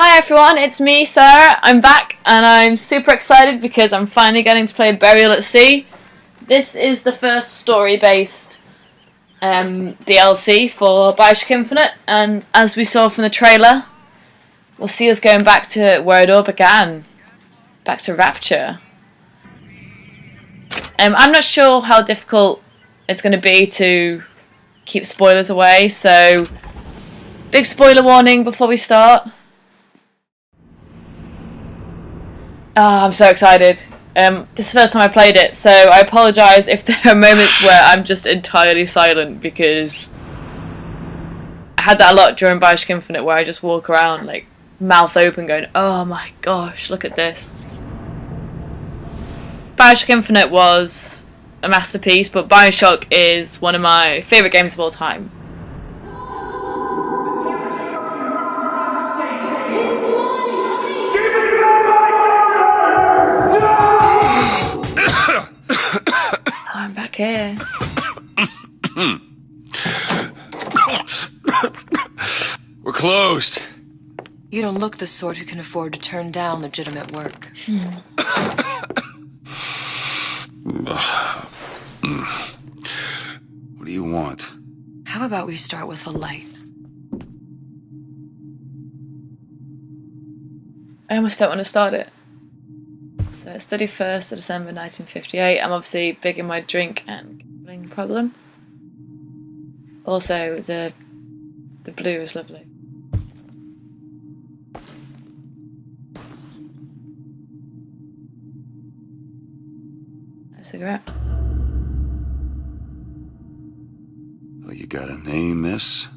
Hi everyone, it's me, Sarah. I'm back and I'm super excited because I'm finally getting to play Burial at Sea. This is the first story-based DLC for Bioshock Infinite, and as we saw from the trailer, we'll see us going back to where it all began. Back to Rapture. I'm not sure how difficult it's going to be to keep spoilers away, so big spoiler warning before we start. I'm so excited. This is the first time I played it, so I apologise if there are moments where I'm just entirely silent, because I had that a lot during Bioshock Infinite where I just walk around like mouth open going, oh my gosh, look at this. Bioshock Infinite was a masterpiece, but Bioshock is one of my favourite games of all time. I'm back here. We're closed. You don't look the sort who can afford to turn down legitimate work. What do you want? How about we start with a light? I almost don't want to start it. So study 1st of December 1958. I'm obviously big in my drink and gambling problem. Also, the blue is lovely. A cigarette. Well, you got a name, miss?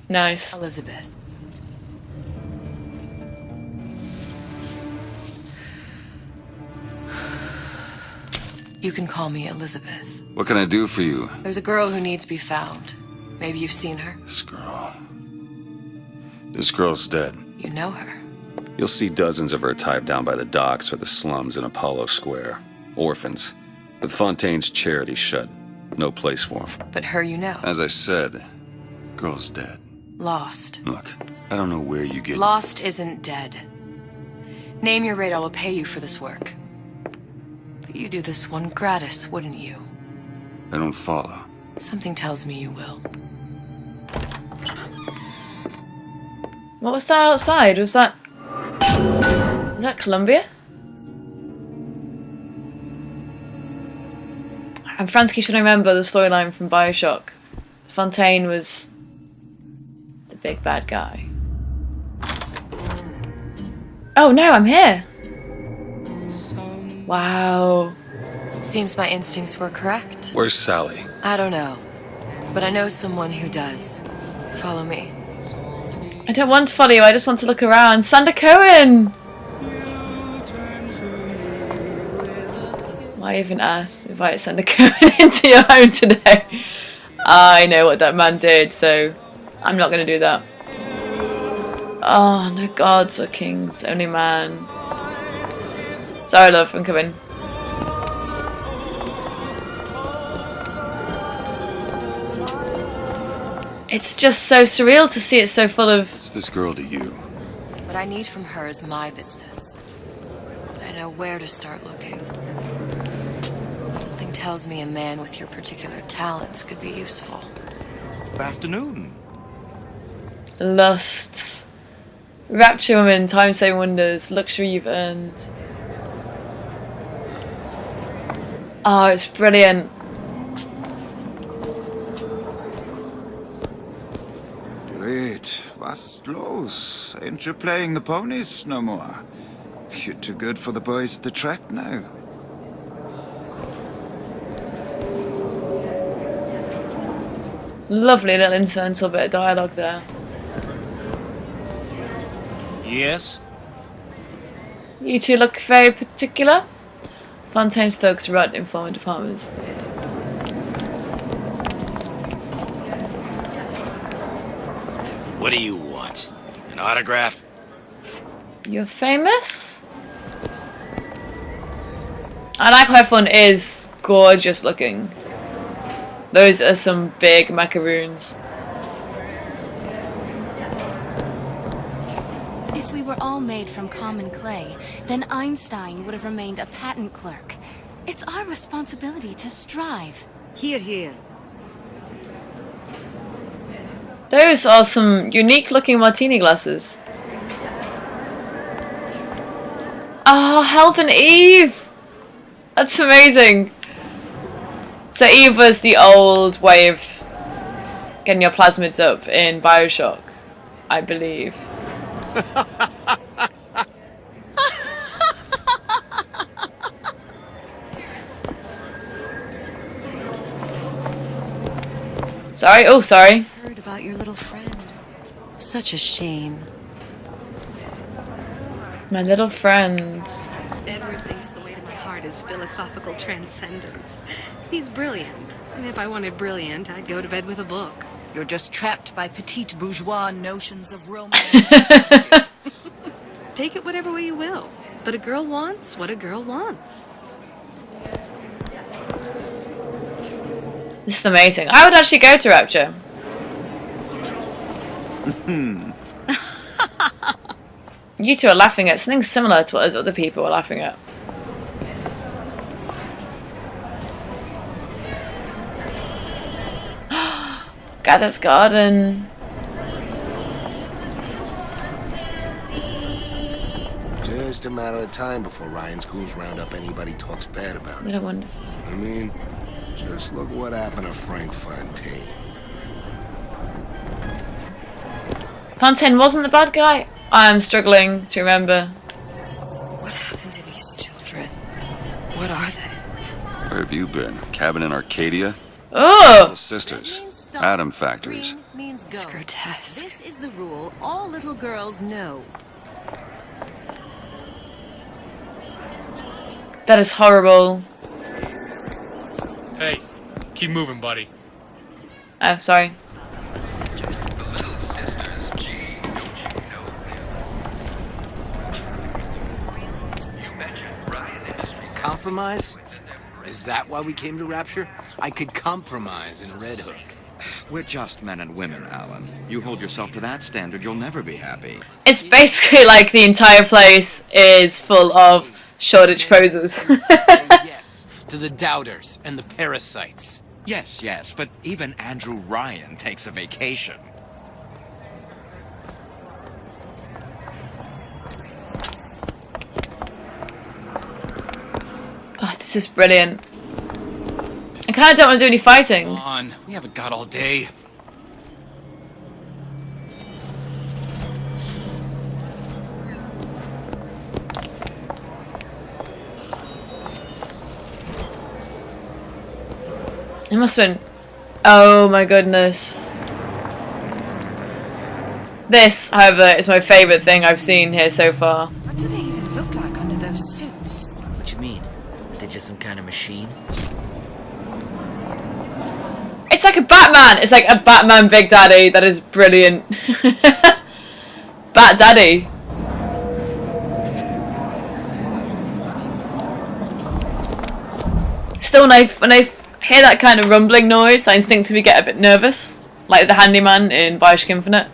Nice. Elizabeth. You can call me Elizabeth. What can I do for you? There's a girl who needs to be found. Maybe you've seen her. This girl. This girl's dead. You know her. You'll see dozens of her tied down by the docks or the slums in Apollo Square. Orphans. With Fontaine's charity shut. No place for them. But her you know. As I said, girl's dead. Lost. Look, I don't know where you get... Lost isn't dead. Name your rate, I will pay you for this work. But you do this one gratis, wouldn't you? I don't follow. Something tells me you will. What was that outside? Was that Columbia? And Fransky should remember the storyline from Bioshock. Fontaine was the big bad guy. Oh no, I'm here! Wow. Seems my instincts were correct. Where's Sally? I don't know. But I know someone who does. Follow me. I don't want to follow you, I just want to look around. Sander Cohen! Why even ask? Invite Sander Cohen into your home today. I know what that man did, so I'm not going to do that. Oh, no gods or kings, only man. Sorry, love, I'm coming. It's just so surreal to see it so full of... What's this girl to you? What I need from her is my business. But I know where to start looking. Something tells me a man with your particular talents could be useful. Good afternoon. Lusts. Rapture women, time-saving wonders, luxury you've earned. Oh, it's brilliant. Wait, was los? Ain't you playing the ponies no more? You're too good for the boys at the track now. Lovely little incidental bit of dialogue there. Yes? You two look very particular. Fontaine Stokes Rudd in former departments. What do you want? An autograph? You're famous? I like how everyone is gorgeous looking. Those are some big macaroons. were all made from common clay, then Einstein would have remained a patent clerk. It's our responsibility to strive. Here, here. Those are some unique looking martini glasses. Oh, Health and Eve! That's amazing. So Eve was the old way of getting your plasmids up in Bioshock, I believe. Sorry, oh sorry. Heard about your little friend. Such a shame. My little friend. Edward thinks the way to my heart is philosophical transcendence. He's brilliant. And if I wanted brilliant, I'd go to bed with a book. You're just trapped by petite bourgeois notions of romance. Take it whatever way you will. But a girl wants what a girl wants. This is amazing. I would actually go to Rapture. You two are laughing at something similar to what those other people are laughing at. Gather's Garden. Just a matter of time before Ryan schools round up anybody talks bad about it. Little wonders. I mean, just look what happened to Frank Fontaine. Fontaine wasn't the bad guy? I'm struggling to remember. What happened to these children? What are they? Where have you been? Cabin in Arcadia? Oh! Little sisters. Atom factories. Green means go. It's grotesque. This is the rule all little girls know. That is horrible. Hey, keep moving, buddy. Oh, sorry. Compromise? Is that why we came to Rapture? I could compromise in Red Hook. We're just men and women, Alan. You hold yourself to that standard, you'll never be happy. It's basically like the entire place is full of shortage posers. Say yes to the doubters and the parasites. Yes, but even Andrew Ryan takes a vacation. Oh, this is brilliant. I kind of don't want to do any fighting. Come on, we haven't got all day. It must have been... Oh my goodness. This, however, is my favourite thing I've seen here so far. What do they even look like under those suits? What you mean? Are they just some kind of machine? It's like a Batman! It's like a Batman Big Daddy. That is brilliant. Bat Daddy. Still, when I hear that kind of rumbling noise, I instinctively get a bit nervous. Like the handyman in Bioshock Infinite.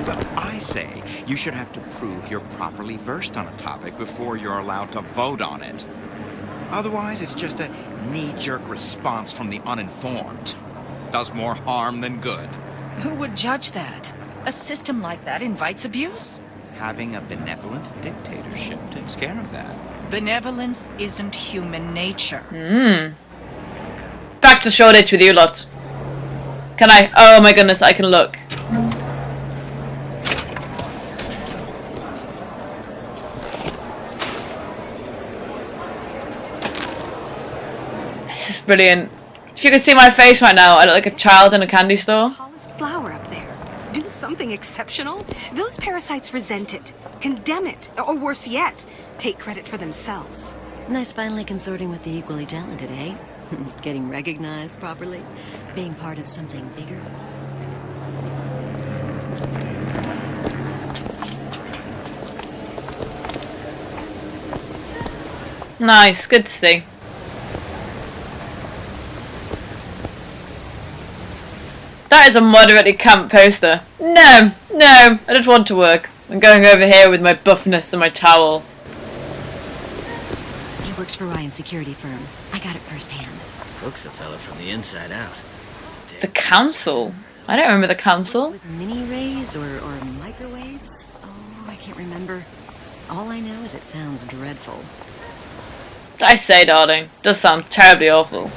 But I say you should have to prove you're properly versed on a topic before you're allowed to vote on it. Otherwise, it's just a knee-jerk response from the uninformed. Does more harm than good. Who would judge that? A system like that invites abuse? Having a benevolent dictatorship takes care of that. Benevolence isn't human nature. Back to Shoreditch with you lot. Can I? Oh my goodness, I can look. This is brilliant. If you could see my face right now, I look like a child in a candy store. Tallest flower up there. Do something exceptional. Those parasites resent it, condemn it, or worse yet, take credit for themselves. Nice finally consorting with the equally talented, eh? Getting recognized properly? Being part of something bigger? Nice, good to see. That is a moderately camp poster. No, no, I don't want to work. I'm going over here with my buffness and my towel. He works for Ryan's security firm. I got it firsthand. Cooks a fella from the inside out. The council? I don't remember the council. With mini rays or microwaves? Oh, I can't remember. All I know is it sounds dreadful. As I say, darling, does sound terribly awful.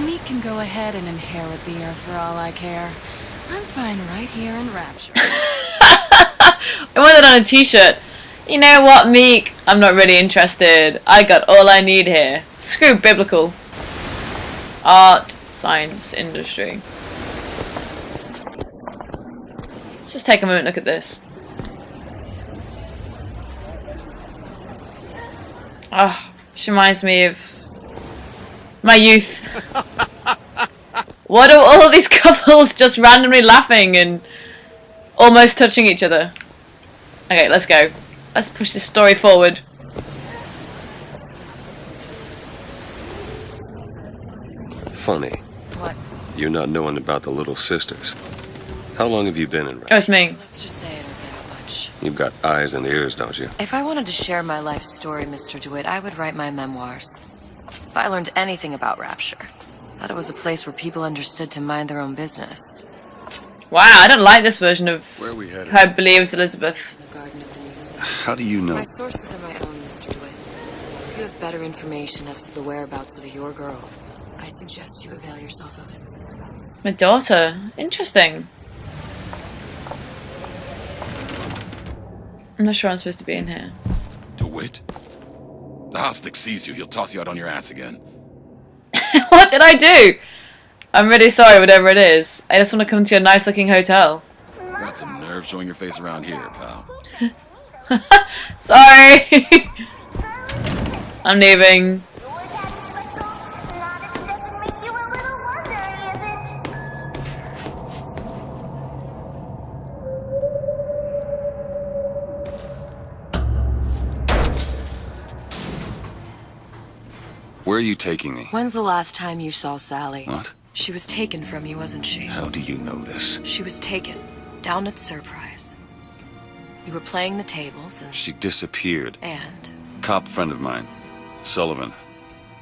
Meek can go ahead and inherit the Earth for all I care. I'm fine right here in Rapture. I want it on a t-shirt. You know what, Meek? I'm not really interested. I got all I need here. Screw biblical. Art, science, industry. Let's just take a moment and look at this. Oh, she reminds me of my youth. What are all these couples just randomly laughing and almost touching each other? Okay, let's go. Let's push this story forward. Funny. What? You not knowing about the Little Sisters. How long have you been in Oh, it's me. Let's just say I don't get out much. You've got eyes and ears, don't you? If I wanted to share my life story, Mr. DeWitt, I would write my memoirs. If I learned anything about Rapture, I thought it was a place where people understood to mind their own business. Wow, I don't like this version of Where are we headed? how I believe it's Elizabeth. The Garden of the Muses. How do you know? My sources are my own, Mr. DeWitt. If you have better information as to the whereabouts of your girl, I suggest you avail yourself of it. It's my daughter. Interesting. I'm not sure I'm supposed to be in here. DeWitt? The Hostic sees you, he'll toss you out on your ass again. What did I do? I'm really sorry, whatever it is. I just want to come to a nice looking hotel. Got some nerve showing your face around here, pal. Sorry. I'm leaving. Where are you taking me? When's the last time you saw Sally? What? She was taken from you, wasn't she? How do you know this? She was taken, down at Surprise. You were playing the tables and... She disappeared. And? Cop friend of mine, Sullivan,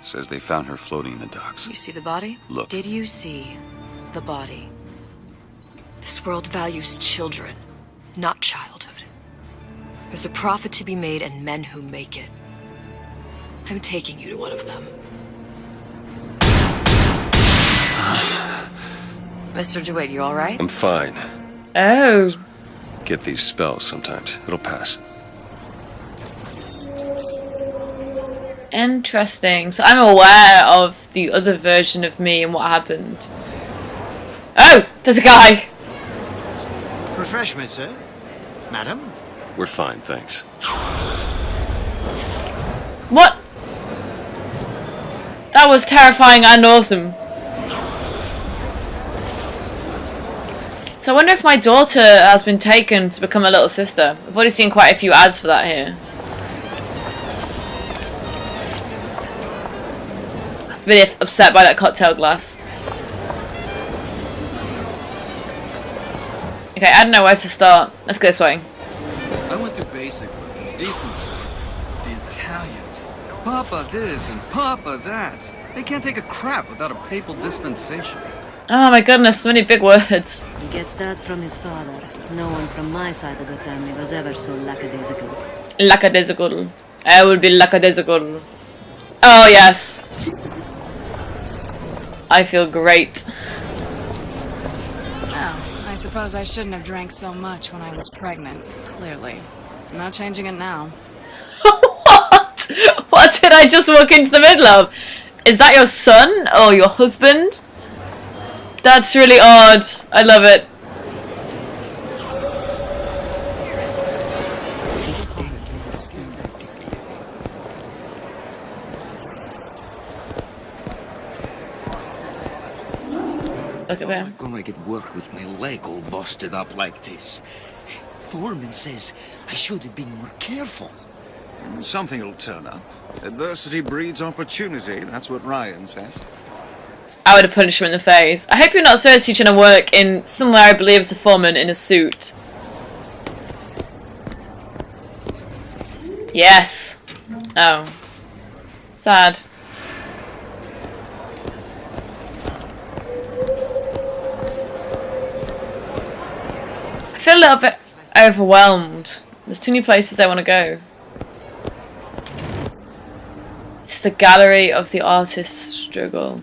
says they found her floating in the docks. You see the body? Look. Did you see the body? This world values children, not childhood. There's a profit to be made and men who make it. I'm taking you to one of them. Mr. DeWitt, you alright? I'm fine. Oh. Get these spells sometimes. It'll pass. Interesting. So I'm aware of the other version of me and what happened. Oh! There's a guy! Refreshment, sir? Madam? We're fine, thanks. What? That was terrifying and awesome. So I wonder if my daughter has been taken to become a little sister. I've already seen quite a few ads for that here. Really upset by that cocktail glass. Okay, I don't know where to start. Let's go this way. I went through basic with them. Decency. The Italians. Papa this and Papa that. They can't take a crap without a papal dispensation. Oh my goodness, so many big words. He gets that from his father. No one from my side of the family was ever so lackadaisical. Lackadaisical. I will be lackadaisical. Oh yes. I feel great. Oh, I suppose I shouldn't have drank so much when I was pregnant. Clearly. Not changing it now. What? What did I just walk into the middle of? Is that your son or your husband? That's really odd. I love it. Look at I'm gonna get work with my leg all busted up like this. Foreman says I should have been more careful. Something will turn up. Adversity breeds opportunity, that's what Ryan says. I would have punched him in the face. I hope you're not seriously trying to work in somewhere I believe is a foreman in a suit. Yes. Oh. Sad. I feel a little bit overwhelmed. There's too many places I want to go. It's the gallery of the artist's struggle.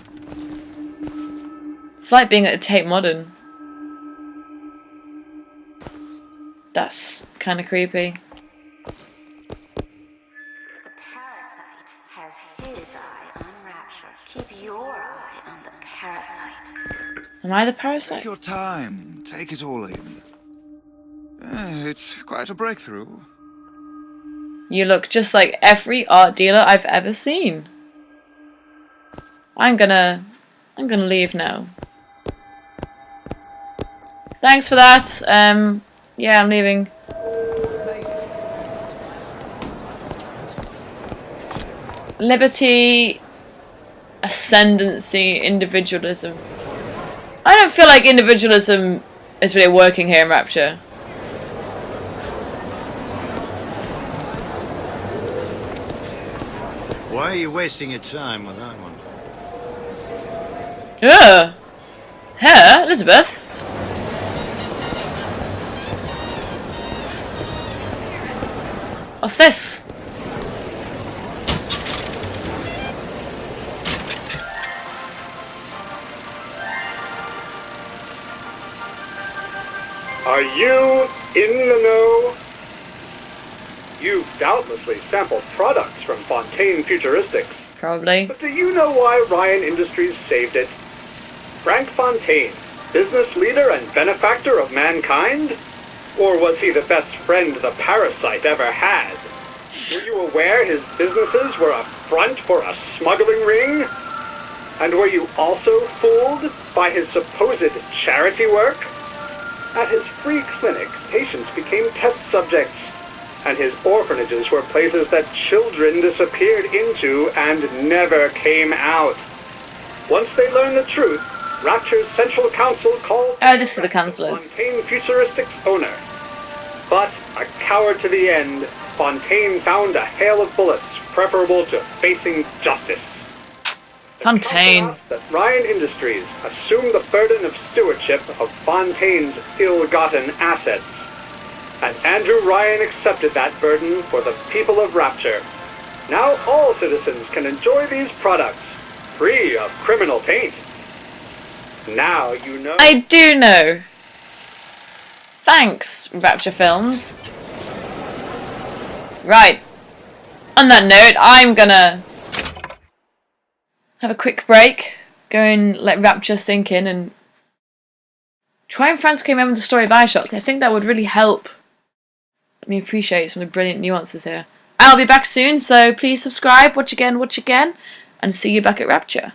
It's like being at a Tate Modern. That's kind of creepy. Has his eye on Rapture. Keep your eye on the parasite. Am I the parasite? Take your time. Take it all in. It's quite a breakthrough. You look just like every art dealer I've ever seen. I'm gonna leave now. Thanks for that. Yeah, I'm leaving. Liberty, ascendancy, individualism. I don't feel like individualism is really working here in Rapture. Why are you wasting your time with that one? Ugh. Her, Elizabeth. What's this? Are you in the know? You've doubtlessly sampled products from Fontaine Futuristics. Probably. But do you know why Ryan Industries saved it? Frank Fontaine, business leader and benefactor of mankind? Or was he the best friend the parasite ever had? Were you aware his businesses were a front for a smuggling ring? And were you also fooled by his supposed charity work? At his free clinic, patients became test subjects, and his orphanages were places that children disappeared into and never came out. Once they learned the truth, Rapture's Central Council called... Oh, this is the councillors. Fontaine Futuristics owner. But, a coward to the end, Fontaine found a hail of bullets preferable to facing justice. Fontaine. That Ryan Industries assumed the burden of stewardship of Fontaine's ill-gotten assets. And Andrew Ryan accepted that burden for the people of Rapture. Now all citizens can enjoy these products, free of criminal taint. Now you know... I do know. Thanks, Rapture Films. Right. On that note, I'm gonna have a quick break, go and let Rapture sink in, and try and frantically remember the story of Bioshock. I think that would really help me appreciate some of the brilliant nuances here. I'll be back soon, so please subscribe, watch again, and see you back at Rapture.